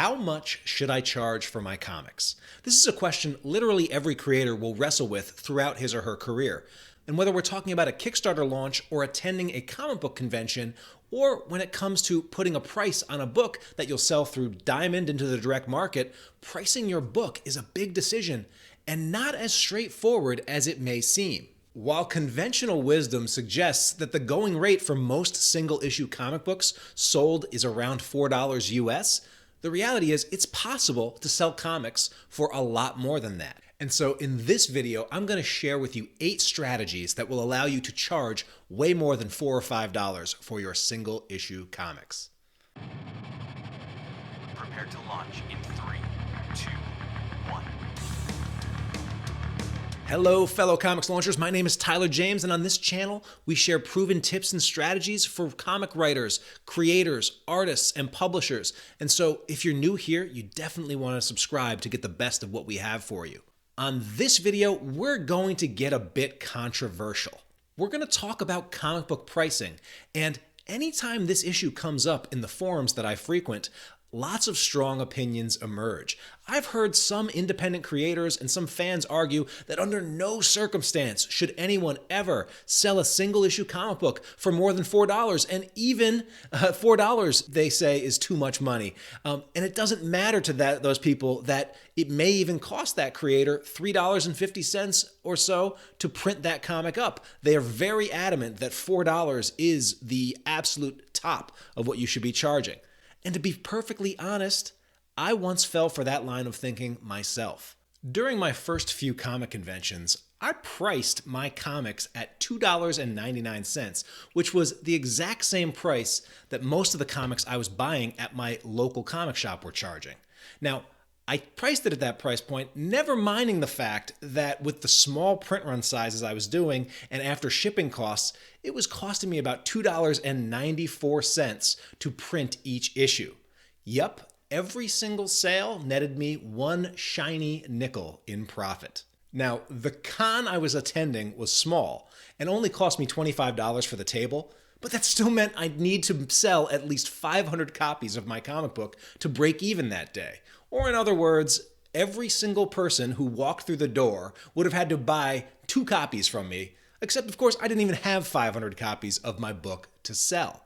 How much should I charge for my comics? This is a question literally every creator will wrestle with throughout his or her career. And whether we're talking about a Kickstarter launch or attending a comic book convention, or when it comes to putting a price on a book that you'll sell through Diamond into the direct market, pricing your book is a big decision and not as straightforward as it may seem. While conventional wisdom suggests that the going rate for most single-issue comic books sold is around $4 US, the reality is it's possible to sell comics for a lot more than that. And so in this video, I'm going to share with you 8 strategies that will allow you to charge way more than $4 or $5 for your single-issue comics. Prepare to launch in 3, 2, 1. Hello, fellow comics launchers. My name is Tyler James, and on this channel, we share proven tips and strategies for comic writers, creators, artists, and publishers. And so if you're new here, you definitely want to subscribe to get the best of what we have for you. On this video, we're going to get a bit controversial. We're going to talk about comic book pricing, and anytime this issue comes up in the forums that I frequent, lots of strong opinions emerge. I've heard some independent creators and some fans argue that under no circumstance should anyone ever sell a single-issue comic book for more than $4, and even $4 they say is too much money. And it doesn't matter to those people that it may even cost that creator $3.50 or so to print that comic up. They are very adamant that $4 is the absolute top of what you should be charging. And to be perfectly honest, I once fell for that line of thinking myself. During my first few comic conventions, I priced my comics at $2.99, which was the exact same price that most of the comics I was buying at my local comic shop were charging. Now, I priced it at that price point, never minding the fact that with the small print run sizes I was doing and after shipping costs, it was costing me about $2.94 to print each issue. Yup, every single sale netted me one shiny nickel in profit. Now, the con I was attending was small and only cost me $25 for the table, but that still meant I'd need to sell at least 500 copies of my comic book to break even that day. Or in other words, every single person who walked through the door would have had to buy 2 copies from me, except of course I didn't even have 500 copies of my book to sell.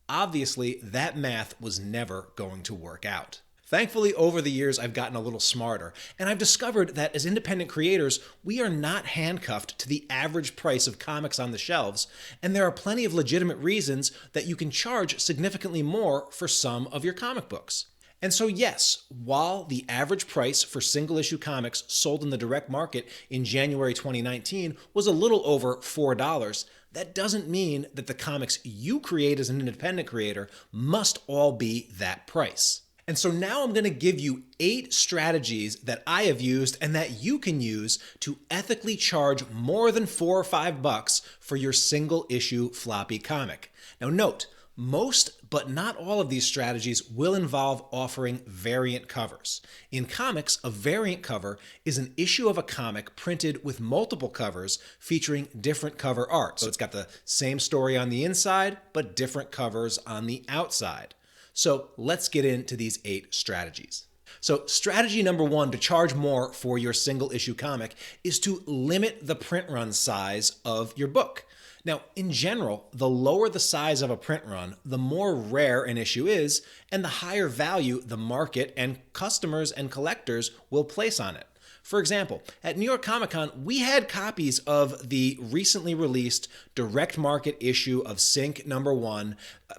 Obviously, that math was never going to work out. Thankfully, over the years, I've gotten a little smarter, and I've discovered that as independent creators, we are not handcuffed to the average price of comics on the shelves, and there are plenty of legitimate reasons that you can charge significantly more for some of your comic books. And so yes, while the average price for single-issue comics sold in the direct market in January 2019 was a little over $4, that doesn't mean that the comics you create as an independent creator must all be that price. And so now I'm going to give you 8 strategies that I have used and that you can use to ethically charge more than $4 or $5 for your single-issue floppy comic. Now note, most, but not all of these strategies will involve offering variant covers. In comics, a variant cover is an issue of a comic printed with multiple covers featuring different cover art. So it's got the same story on the inside, but different covers on the outside. So let's get into these 8 strategies. So strategy number 1 to charge more for your single issue comic is to limit the print run size of your book. Now, in general, the lower the size of a print run, the more rare an issue is, and the higher value the market and customers and collectors will place on it. For example, at New York Comic Con, we had copies of the recently released direct market issue of Sync #1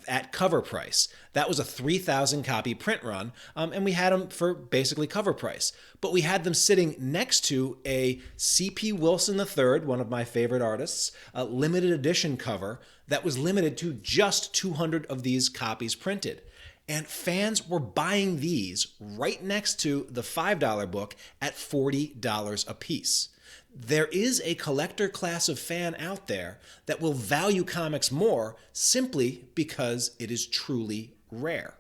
at cover price. That was a 3,000 copy print run, and we had them for basically cover price. But we had them sitting next to a C.P. Wilson III, one of my favorite artists, a limited edition cover that was limited to just 200 of these copies printed. And fans were buying these right next to the $5 book at $40 a piece. There is a collector class of fan out there that will value comics more simply because it is truly rare.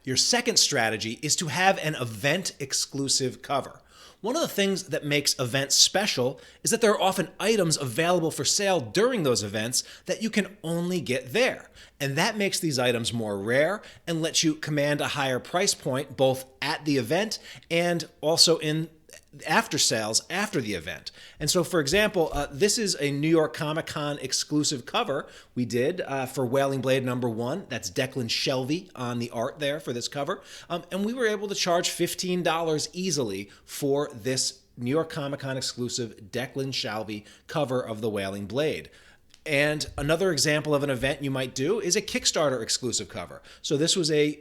Your second strategy is to have an event-exclusive cover. One of the things that makes events special is that there are often items available for sale during those events that you can only get there. And that makes these items more rare and lets you command a higher price point both at the event and also in after sales after the event. And so, for example, this is a New York Comic Con exclusive cover we did for Wailing Blade #1. That's Declan Shelvey on the art there for this cover. And we were able to charge $15 easily for this New York Comic Con exclusive Declan Shelvey cover of the Wailing Blade. And another example of an event you might do is a Kickstarter exclusive cover. So this was a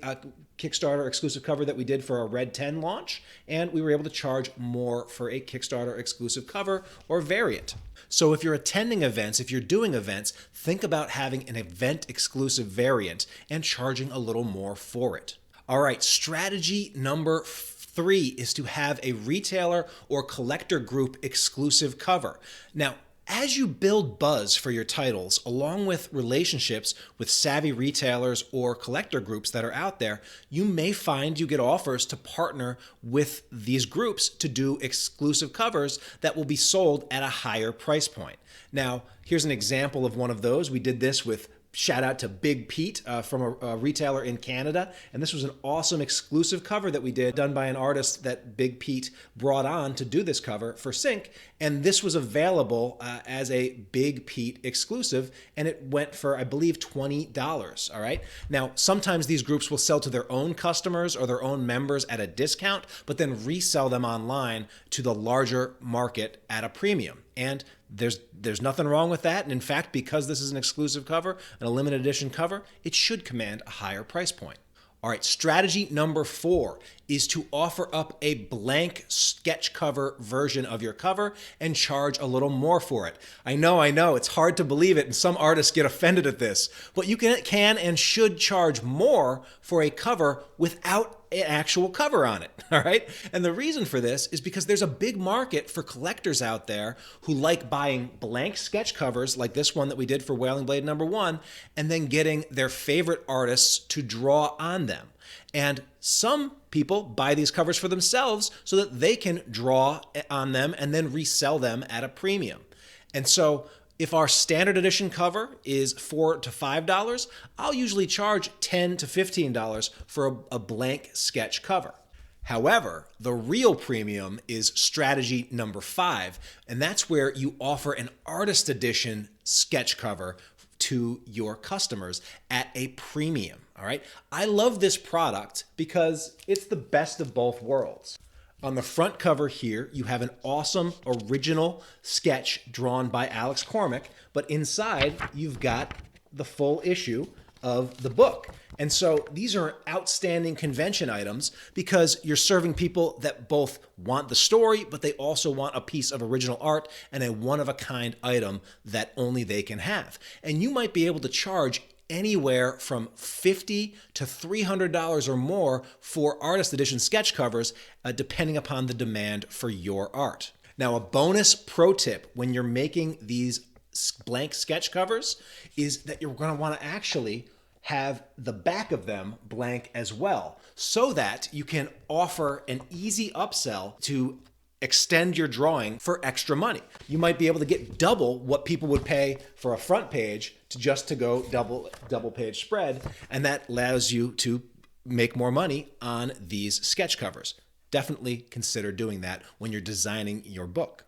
Kickstarter exclusive cover that we did for a Red 10 launch, and we were able to charge more for a Kickstarter exclusive cover or variant. So if you're attending events, if you're doing events, think about having an event exclusive variant and charging a little more for it. All right, strategy number 3 is to have a retailer or collector group exclusive cover. Now, as you build buzz for your titles, along with relationships with savvy retailers or collector groups that are out there, you may find you get offers to partner with these groups to do exclusive covers that will be sold at a higher price point. Now, here's an example of one of those. We did this with shout out to Big Pete from a retailer in Canada. And this was an awesome exclusive cover that we did, done by an artist that Big Pete brought on to do this cover for Sync. And this was available as a Big Pete exclusive, and it went for, I believe, $20. All right. Now, sometimes these groups will sell to their own customers or their own members at a discount, but then resell them online to the larger market at a premium. And there's nothing wrong with that. And in fact, because this is an exclusive cover, an limited edition cover, it should command a higher price point. All right, strategy number 4 is to offer up a blank sketch cover version of your cover and charge a little more for it. I know, it's hard to believe it, and some artists get offended at this, but you can and should charge more for a cover without an actual cover on it, all right? And the reason for this is because there's a big market for collectors out there who like buying blank sketch covers like this one that we did for Wailing Blade #1 and then getting their favorite artists to draw on them. And some people buy these covers for themselves so that they can draw on them and then resell them at a premium. And so if our standard edition cover is $4 to $5, I'll usually charge $10 to $15 for a blank sketch cover. However, the real premium is strategy number 5, and that's where you offer an artist edition sketch cover to your customers at a premium. All right. I love this product because it's the best of both worlds. On the front cover here, you have an awesome original sketch drawn by Alex Cormack, but inside you've got the full issue of the book. And so these are outstanding convention items because you're serving people that both want the story, but they also want a piece of original art and a one-of-a-kind item that only they can have. And you might be able to charge anywhere from $50 to $300 or more for artist edition sketch covers, depending upon the demand for your art. Now, a bonus pro tip when you're making these blank sketch covers is that you're going to want to actually have the back of them blank as well, so that you can offer an easy upsell to extend your drawing for extra money. You might be able to get double what people would pay for a front page to go double page spread, and that allows you to make more money on these sketch covers. Definitely consider doing that when you're designing your book.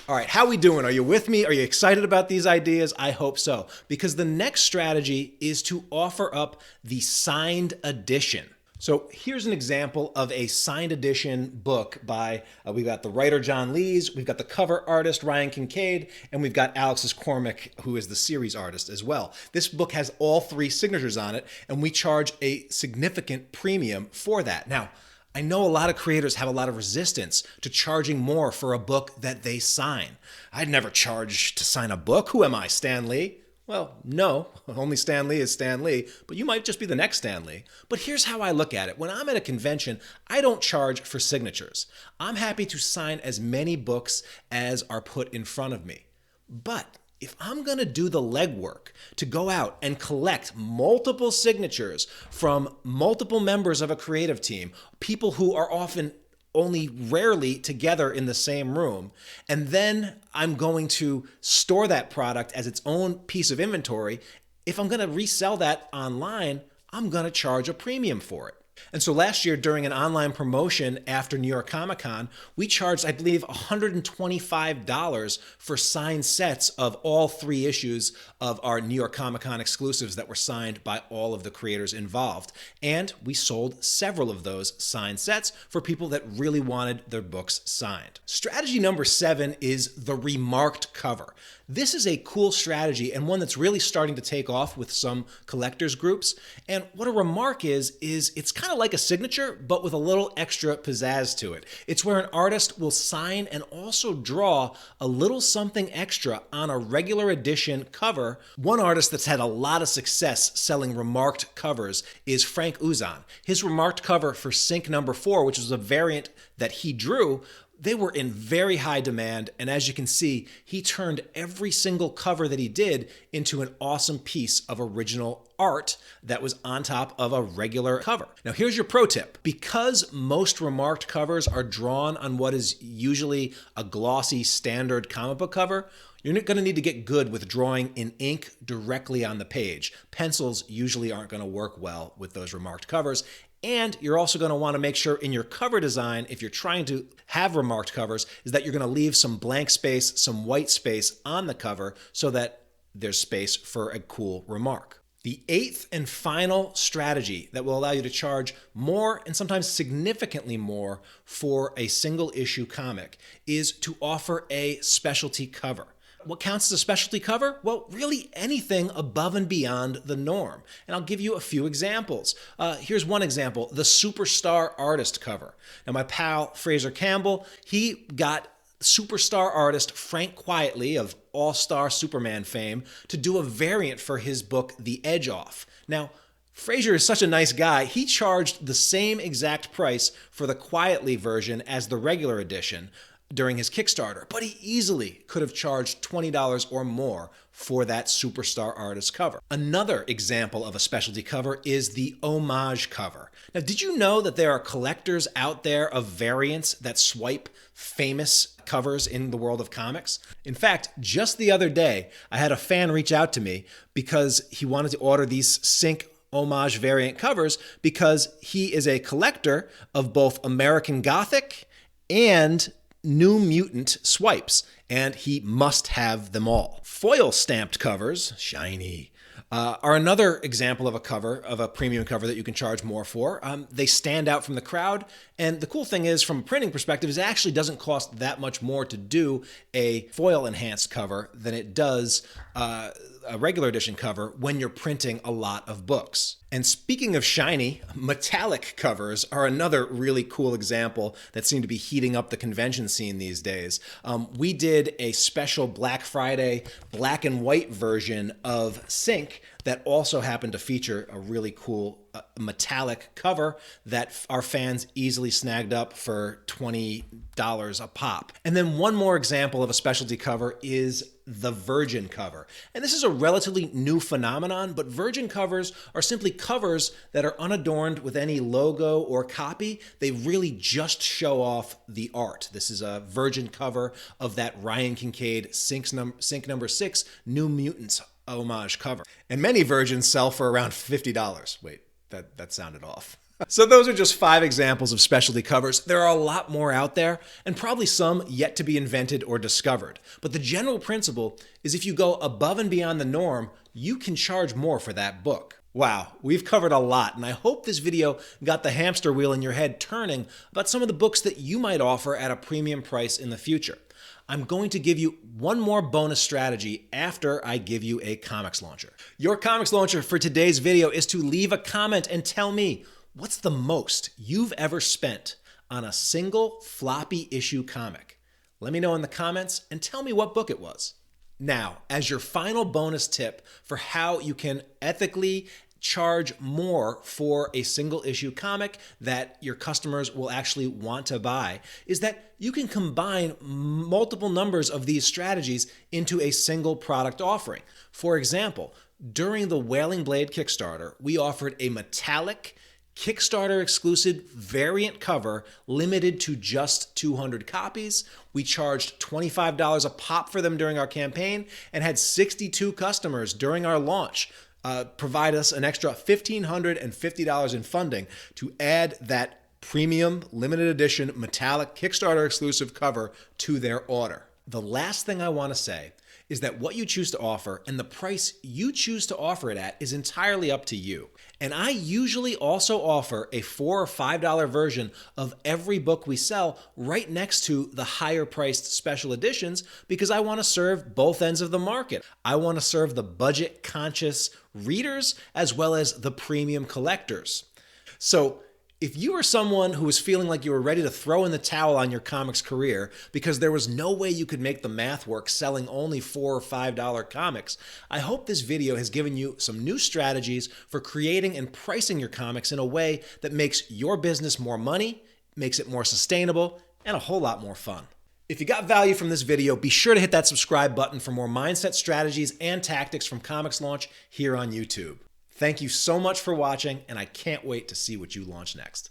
All right, how we doing? Are you with me? Are you excited about these ideas? I hope so, because the next strategy is to offer up the signed edition. So here's an example of a signed edition book by, we've got the writer John Lees, we've got the cover artist Ryan Kincaid, and we've got Alex Cormack, who is the series artist as well. This book has all 3 signatures on it, and we charge a significant premium for that. Now, I know a lot of creators have a lot of resistance to charging more for a book that they sign. I'd never charge to sign a book. Who am I, Stan Lee? Well, no, only Stan Lee is Stan Lee, but you might just be the next Stan Lee. But here's how I look at it. When I'm at a convention, I don't charge for signatures. I'm happy to sign as many books as are put in front of me. But if I'm going to do the legwork to go out and collect multiple signatures from multiple members of a creative team, people who are often only rarely together in the same room. And then I'm going to store that product as its own piece of inventory. If I'm going to resell that online, I'm going to charge a premium for it. And so last year, during an online promotion after New York Comic Con, we charged, I believe, $125 for signed sets of all 3 issues of our New York Comic Con exclusives that were signed by all of the creators involved. And we sold several of those signed sets for people that really wanted their books signed. Strategy number 7 is the Remarked cover. This is a cool strategy and one that's really starting to take off with some collectors groups. And what a remark is it's kind of like a signature, but with a little extra pizzazz to it. It's where an artist will sign and also draw a little something extra on a regular edition cover. One artist that's had a lot of success selling remarked covers is Frank Uzan. His remarked cover for Sync number 4, which was a variant that he drew, they were in very high demand, and as you can see, he turned every single cover that he did into an awesome piece of original art that was on top of a regular cover. Now here's your pro tip. Because most remarked covers are drawn on what is usually a glossy standard comic book cover, you're going to need to get good with drawing in ink directly on the page. Pencils usually aren't going to work well with those remarked covers. And you're also going to want to make sure in your cover design, if you're trying to have remarked covers, is that you're going to leave some blank space, some white space on the cover so that there's space for a cool remark. The 8th and final strategy that will allow you to charge more and sometimes significantly more for a single issue comic is to offer a specialty cover. What counts as a specialty cover? Well, really anything above and beyond the norm. And I'll give you a few examples. Here's one example, the Superstar Artist cover. Now, my pal Fraser Campbell, he got superstar artist Frank Quietly of All-Star Superman fame to do a variant for his book, The Edge Off. Now, Fraser is such a nice guy, he charged the same exact price for the Quietly version as the regular edition during his Kickstarter, but he easily could have charged $20 or more for that Superstar Artist cover. Another example of a specialty cover is the Homage cover. Now, did you know that there are collectors out there of variants that swipe famous covers in the world of comics? In fact, just the other day, I had a fan reach out to me because he wanted to order these Sync Homage variant covers because he is a collector of both American Gothic and New Mutant swipes, and he must have them all. Foil stamped covers, shiny, are another example of a cover, of a premium cover that you can charge more for. They stand out from the crowd, and the cool thing is, from a printing perspective, is it actually doesn't cost that much more to do a foil enhanced cover than it does a regular edition cover when you're printing a lot of books. And speaking of shiny, metallic covers are another really cool example that seem to be heating up the convention scene these days. We did a special Black Friday black and white version of Sync that also happened to feature a really cool metallic cover that our fans easily snagged up for $20 a pop. And then one more example of a specialty cover is the Virgin cover. And this is a relatively new phenomenon, but Virgin covers are simply covers that are unadorned with any logo or copy. They really just show off the art. This is a Virgin cover of that Ryan Kincaid Sync number 6 New Mutants Homage cover. And many Virgins sell for around $50. Wait, that sounded off. So those are just 5 examples of specialty covers. There are a lot more out there, and probably some yet to be invented or discovered. But the general principle is if you go above and beyond the norm, you can charge more for that book. Wow, we've covered a lot, and I hope this video got the hamster wheel in your head turning about some of the books that you might offer at a premium price in the future. I'm going to give you one more bonus strategy after I give you a comics launcher. Your comics launcher for today's video is to leave a comment and tell me what's the most you've ever spent on a single floppy issue comic. Let me know in the comments and tell me what book it was. Now, as your final bonus tip for how you can ethically charge more for a single issue comic that your customers will actually want to buy is that you can combine multiple numbers of these strategies into a single product offering. For example, during the Wailing Blade Kickstarter, we offered a metallic Kickstarter exclusive variant cover limited to just 200 copies. We charged $25 a pop for them during our campaign and had 62 customers during our launch provide us an extra $1,550 in funding to add that premium limited edition metallic Kickstarter exclusive cover to their order. The last thing I want to say is that what you choose to offer and the price you choose to offer it at is entirely up to you. And I usually also offer a $4 or $5 version of every book we sell right next to the higher priced special editions because I want to serve both ends of the market. I want to serve the budget conscious readers as well as the premium collectors. So if you are someone who was feeling like you were ready to throw in the towel on your comics career because there was no way you could make the math work selling only $4 or $5 comics, I hope this video has given you some new strategies for creating and pricing your comics in a way that makes your business more money, makes it more sustainable, and a whole lot more fun. If you got value from this video, be sure to hit that subscribe button for more mindset strategies and tactics from Comics Launch here on YouTube. Thank you so much for watching, and I can't wait to see what you launch next.